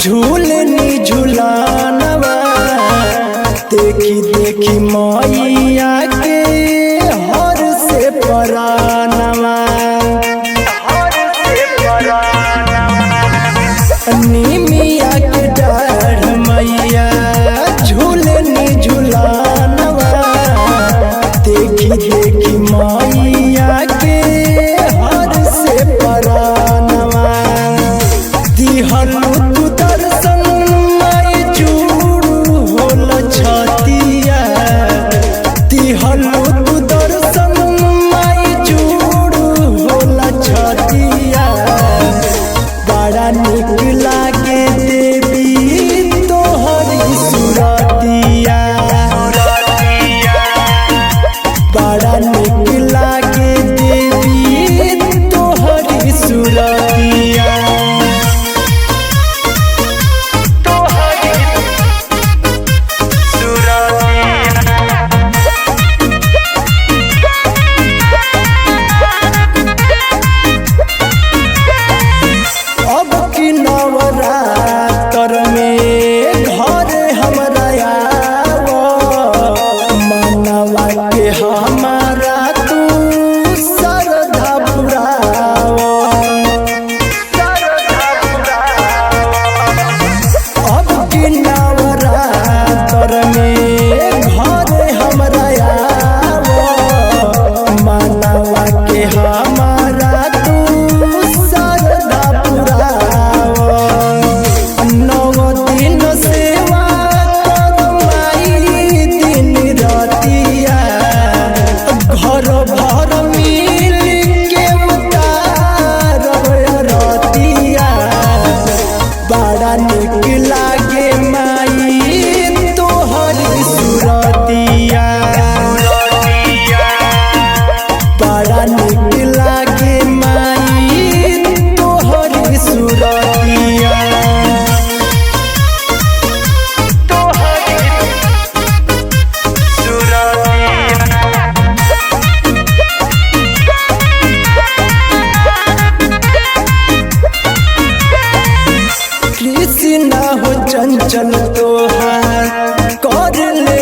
झूलनी झूलानवा देखी देखी मैया के हर से परानवा निमिया के डाढ़ मैया झूलनी झूलानवा देखी देखी मैया के हर से परानवा दिहनु तू दर्शन माई जुड़ू होल छतिया दिहनु तू दर्शन माई जुड़ू होल छतिया बड़ा निक लागे देवी तोहरी सुरतिया बड़ा निक लागे देवी तोहरी सुरतिया अब की नवरात्र में घर हमरा आव मनवा के हमारा तू श्रद्धा पुराव अब की नवरात्र में घर हमरा आव मनवा के हमारा तू श्रद्धा पुराव नव दिन सेवा कर माई दिन रतिया घर भर मिल के उतारब रतिया बड़ा निक लागे माई तोहरी सुरतिया बड़ा निक लागे माई तोहरी सुरतिया कृष्ण हो चंचल तोहार कर ले